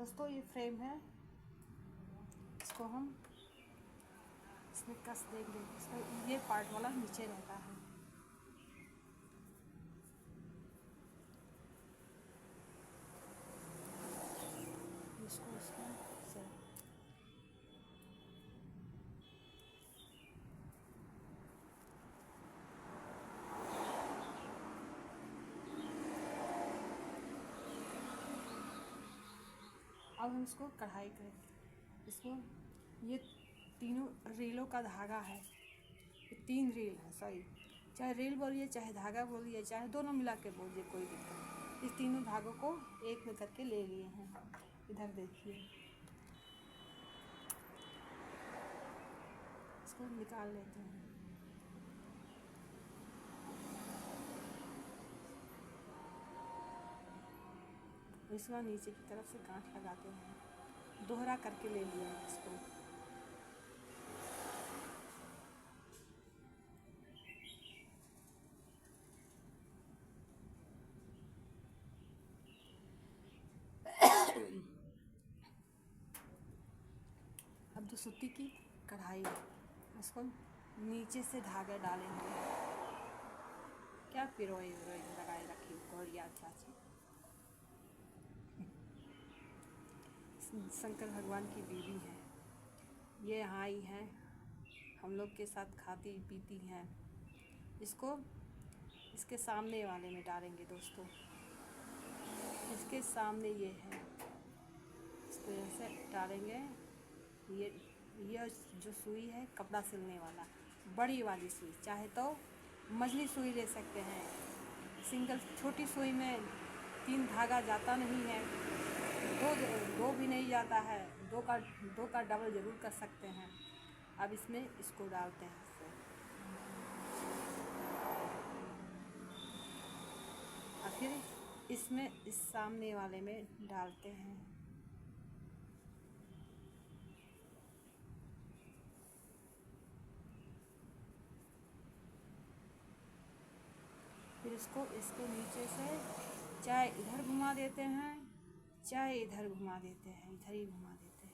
दोस्तों ये फ्रेम है, इसको हम इसमें कस देंगे। इसका ये पार्ट वाला नीचे रहता है। इसको इसमें से अब हम इसको कढ़ाई करेंगे। इसको ये तीनों रीलों का धागा है, ये 3 रील है, सॉरी, चाहे रील बोलिए चाहे धागा बोलिए चाहे दोनों मिला के बोलिए, कोई दिक्कत नहीं। इस तीनों धागों को एक में करके ले लिए हैं। इधर देखिए, इसको निकाल लेते हैं। इसके बाद नीचे की तरफ से गांठ लगाते हैं, दोहरा करके ले लिया है इसको। अब जो सूती की कढ़ाई है, इसको नीचे से धागा डालेंगे। क्या पिरोई लगाए रखी गौरिया चाची। शंकर भगवान की बीवी है, ये यहाँ आई हैं, हम लोग के साथ खाती पीती हैं। इसको इसके सामने वाले में डालेंगे दोस्तों, इसके सामने ये है, इसको ऐसे डालेंगे। ये जो सुई है कपड़ा सिलने वाला, बड़ी वाली सुई, चाहे तो मझली सुई ले सकते हैं। सिंगल छोटी सुई में 3 धागा जाता नहीं है, दो भी नहीं जाता है, दो का डबल ज़रूर कर सकते हैं। अब इसमें इसको डालते हैं इससे, और फिर इसमें इस सामने वाले में डालते हैं। फिर इसको नीचे से चाहे इधर घुमा देते हैं चाहे इधर घुमा देते हैं, इधर ही घुमा देते हैं।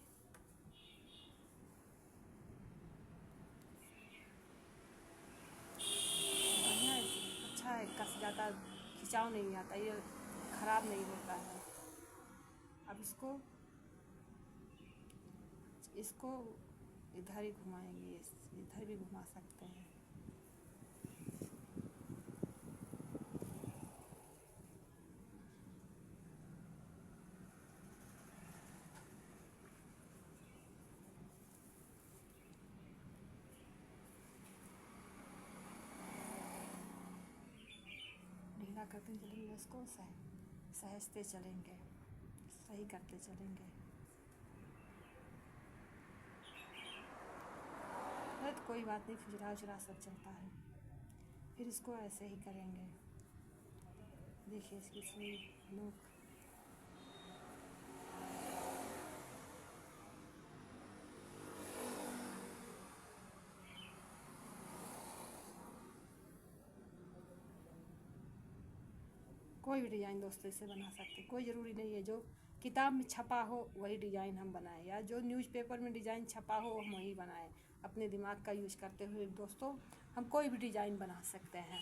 बढ़िया है, अच्छा है, कस जाता, खिंचाव नहीं आता, ये खराब नहीं होता है। अब इसको इधर ही घुमाएंगे, इधर भी घुमा सकते हैं। ढीला करते चलेंगे, इसको सहजते चलेंगे, सही करते चलेंगे। अरे तो कोई बात नहीं, खुजरा उजरा सब चलता है। फिर इसको ऐसे ही करेंगे। देखिए इसकी सुई नोक, कोई भी डिज़ाइन दोस्तों इससे बना सकते, कोई ज़रूरी नहीं है जो किताब में छपा हो वही डिज़ाइन हम बनाएं, या जो न्यूज़पेपर में डिज़ाइन छपा हो हम वही बनाएं। अपने दिमाग का यूज करते हुए दोस्तों हम कोई भी डिज़ाइन बना सकते हैं।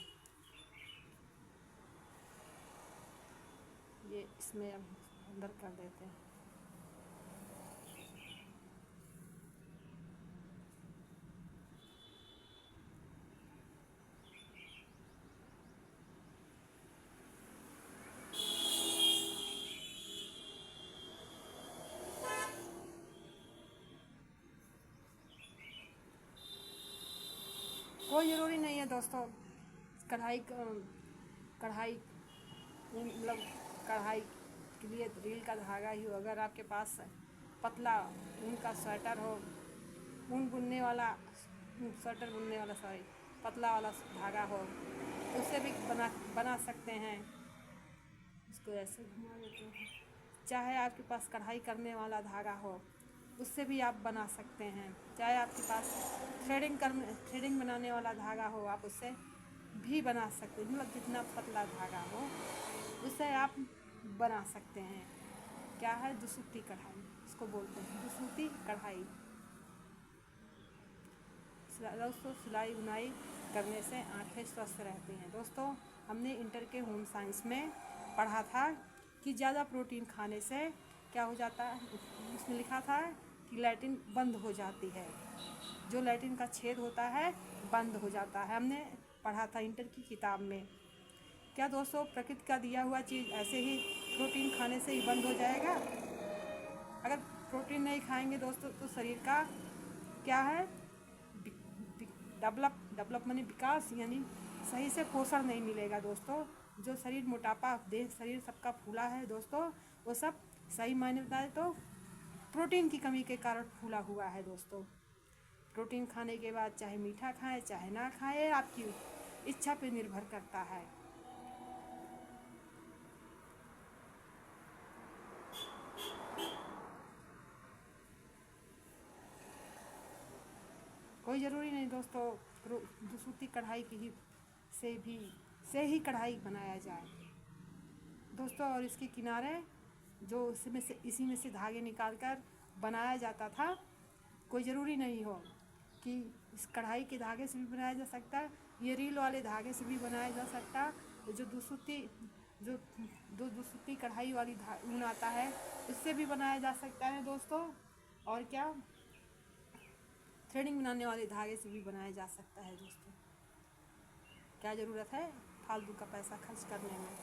ये इसमें अब अंदर कर देते हैं। कोई ज़रूरी नहीं है दोस्तों, कढ़ाई मतलब कढ़ाई के लिए रील का धागा ही हो। अगर आपके पास पतला ऊन का स्वेटर हो, ऊन बुनने वाला, स्वेटर बुनने वाला, सॉरी, पतला वाला धागा हो, तो उससे भी बना सकते हैं। इसको ऐसे घुमा देते हैं। चाहे आपके पास कढ़ाई करने वाला धागा हो, उससे भी आप बना सकते हैं। चाहे आपके पास थ्रेडिंग बनाने वाला धागा हो, आप उससे भी बना सकते हैं। मतलब जितना पतला धागा हो उससे आप बना सकते हैं। क्या है, दुसूती कढ़ाई इसको बोलते हैं, दुसूती कढ़ाई। दोस्तों सिलाई बुनाई करने से आंखें स्वस्थ रहती हैं। दोस्तों हमने इंटर के होम साइंस में पढ़ा था कि ज़्यादा प्रोटीन खाने से क्या हो जाता है, उसमें लिखा था कि लैट्रिन बंद हो जाती है, जो लैट्रिन का छेद होता है बंद हो जाता है, हमने पढ़ा था इंटर की किताब में। क्या दोस्तों प्रकृति का दिया हुआ चीज़ ऐसे ही प्रोटीन खाने से ही बंद हो जाएगा? अगर प्रोटीन नहीं खाएंगे दोस्तों तो शरीर का क्या है, डेवलप माने विकास, यानी सही से पोषण नहीं मिलेगा दोस्तों। जो शरीर मोटापा देह शरीर सबका फूला है दोस्तों, वो सब सही मायने बताए तो प्रोटीन की कमी के कारण फूला हुआ है दोस्तों। प्रोटीन खाने के बाद चाहे मीठा खाएं चाहे ना खाएं, आपकी इच्छा पे निर्भर करता है। कोई ज़रूरी नहीं दोस्तों दुसूती कढ़ाई की ही से ही कढ़ाई बनाया जाए दोस्तों। और इसके किनारे जो इसी में से धागे निकाल कर बनाया जाता था, कोई ज़रूरी नहीं हो कि इस कढ़ाई के धागे से भी बनाया जा सकता है, ये रील वाले धागे से भी बनाया जा सकता है। जो दुसूती कढ़ाई वाली ऊन आता है उससे भी बनाया जा सकता है दोस्तों। और क्या, थ्रेडिंग बनाने वाले धागे से भी बनाया जा सकता है दोस्तों। क्या ज़रूरत है फालतू का पैसा खर्च करने में।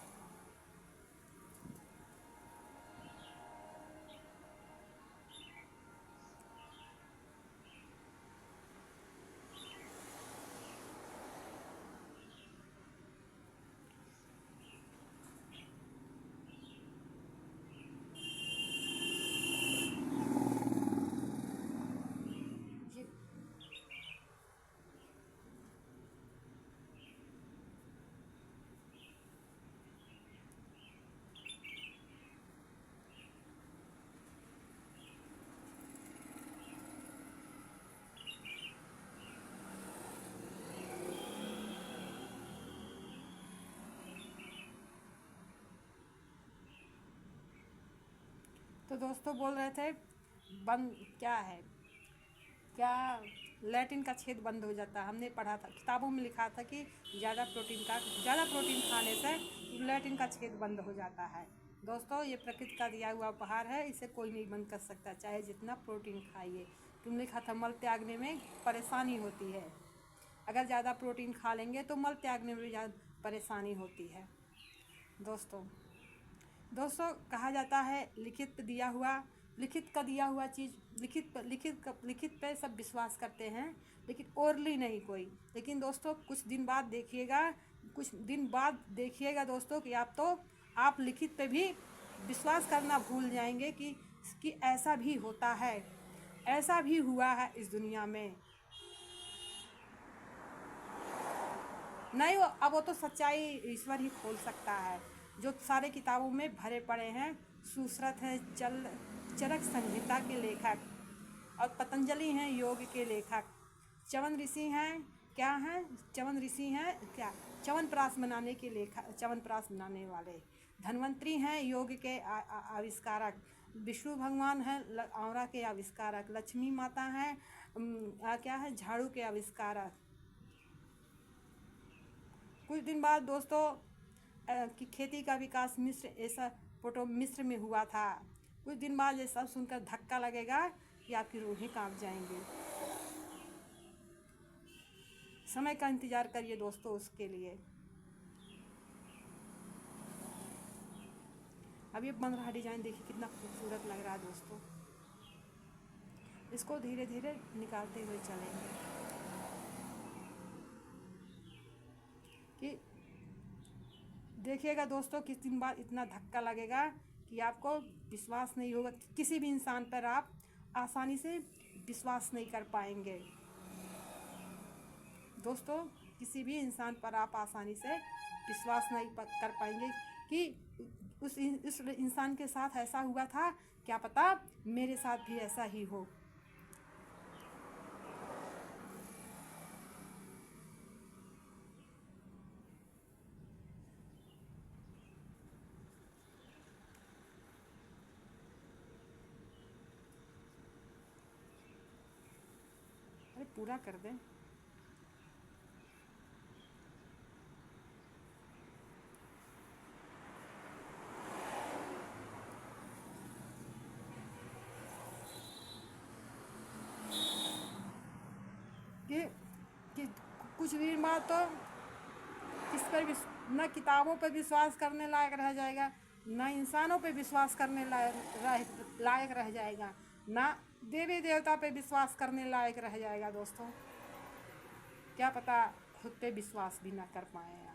ये तो दोस्तों बोल रहे थे बंद क्या है, क्या लैट्रिन का छेद बंद हो जाता है। हमने पढ़ा था, किताबों में लिखा था कि ज़्यादा प्रोटीन खाने से लैट्रिन का छेद बंद हो जाता है। दोस्तों ये प्रकृति का दिया हुआ उपहार है, इसे कोई नहीं बंद कर सकता, चाहे जितना प्रोटीन खाइए। तुम लिखा था मल त्यागने में परेशानी होती है, अगर ज़्यादा प्रोटीन खा लेंगे तो मल त्यागने में भी ज़्यादा परेशानी होती है दोस्तों कहा जाता है लिखित का दिया हुआ चीज़, लिखित पे सब विश्वास करते हैं, लेकिन ओरली नहीं कोई। लेकिन दोस्तों कुछ दिन बाद देखिएगा दोस्तों कि आप लिखित पे भी विश्वास करना भूल जाएंगे कि ऐसा भी होता है, ऐसा भी हुआ है इस दुनिया में। नहीं, वो तो सच्चाई ईश्वर ही खोल सकता है, जो सारे किताबों में भरे पड़े हैं। सुश्रुत है चरक संहिता के लेखक, और पतंजलि हैं योग के लेखक। च्यवन ऋषि हैं क्या, च्यवनप्राश बनाने वाले। धन्वंतरी हैं योग के आविष्कारक। विष्णु भगवान हैं औरा के आविष्कारक। लक्ष्मी माता हैं क्या है, झाड़ू के आविष्कारक। कुछ दिन बाद दोस्तों कि खेती का विकास मिस्र में हुआ था। कुछ दिन बाद ये सब सुनकर धक्का लगेगा कि आपकी रूहें कांप जाएंगी। समय का इंतज़ार करिए दोस्तों उसके लिए। अब ये बन रहा डिज़ाइन देखिए कितना खूबसूरत लग रहा है दोस्तों। इसको धीरे धीरे निकालते हुए चलेंगे कि देखिएगा दोस्तों, किस दिन बाद इतना धक्का लगेगा कि आपको विश्वास नहीं होगा, किसी भी इंसान पर आप आसानी से विश्वास नहीं कर पाएंगे दोस्तों। किसी भी इंसान पर आप आसानी से विश्वास नहीं कर पाएंगे कि उस इंसान के साथ ऐसा हुआ था, क्या पता मेरे साथ भी ऐसा ही हो। पूरा कर दें। कि, कि कुछ भी बात तो किस पर भी न किताबों पर विश्वास करने लायक रह जाएगा, न इंसानों पे विश्वास करने लायक रह जाएगा, ना देवी देवता पे विश्वास करने लायक रह जाएगा दोस्तों। क्या पता खुद पे विश्वास भी ना कर पाए आप।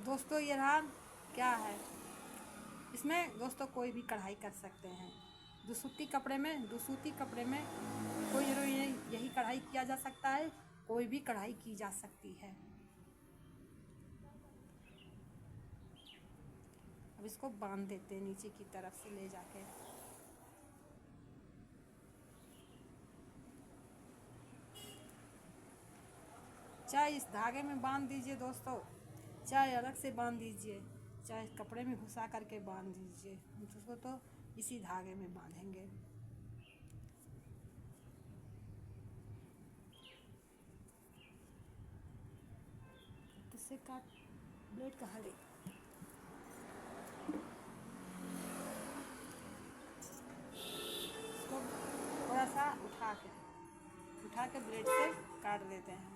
दोस्तों ये रहा क्या है, इसमें दोस्तों कोई भी कढ़ाई कर सकते हैं। दुसूती कपड़े में कोई ज़रूरी नहीं यही कढ़ाई किया जा सकता है, कोई भी कढ़ाई की जा सकती है। अब इसको बांध देते हैं नीचे की तरफ से ले जाके। चाहे इस धागे में बांध दीजिए दोस्तों, चाहे अलग से बांध दीजिए, चाहे कपड़े में घुसा करके बांध दीजिए, उसको तो इसी धागे में बांधेंगे। इससे काट ब्लेड कहाँ ले, इसको थोड़ा सा उठा के ब्लेड से काट देते हैं।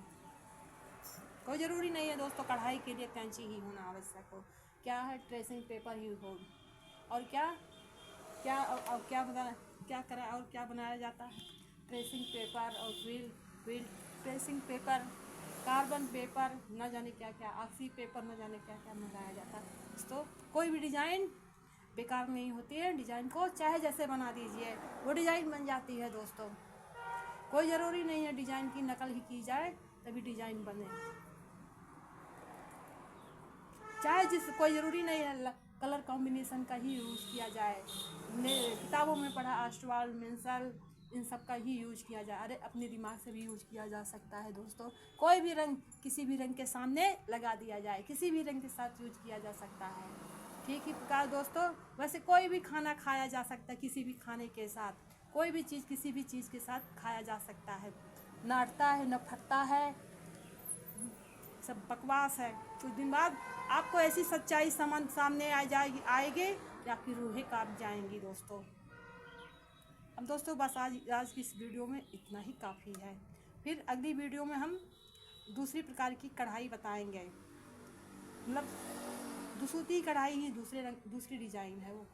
कोई ज़रूरी नहीं है दोस्तों कढ़ाई के लिए कैंची ही होना आवश्यक हो, क्या है ट्रेसिंग पेपर ही हो। और क्या बनाया जाता है, ट्रेसिंग पेपर और wheel tracing paper, carbon paper, न जाने क्या क्या, ऑक्सी पेपर, न जाने क्या क्या बनाया जाता है। तो कोई भी डिज़ाइन बेकार नहीं होती है, डिज़ाइन को चाहे जैसे बना दीजिए वो डिज़ाइन बन जाती है दोस्तों। कोई ज़रूरी नहीं है डिज़ाइन की नकल ही की जाए तभी डिज़ाइन बने, चाहे कोई ज़रूरी नहीं है कलर कॉम्बिनेशन का ही यूज़ किया जाए। किताबों में पढ़ा ऑस्टवाल्ड, मेंसल, इन सब का ही यूज किया जाए। अरे अपने दिमाग से भी यूज किया जा सकता है दोस्तों। कोई भी रंग किसी भी रंग के सामने लगा दिया जाए, किसी भी रंग के साथ यूज किया जा सकता है। ठीक ही प्रकार दोस्तों वैसे कोई भी खाना खाया जा सकता है, किसी भी खाने के साथ कोई भी चीज़ किसी भी चीज़ के साथ खाया जा सकता है। न अटता है न फटता है, सब बकवास है। कुछ दिन बाद आपको ऐसी सच्चाई सामने आएगी कि आपकी रूहें कांप जाएंगी दोस्तों। अब दोस्तों बस आज की इस वीडियो में इतना ही काफ़ी है। फिर अगली वीडियो में हम दूसरी प्रकार की कढ़ाई बताएंगे, मतलब दुसूती कढ़ाई ही दूसरी डिज़ाइन है वो।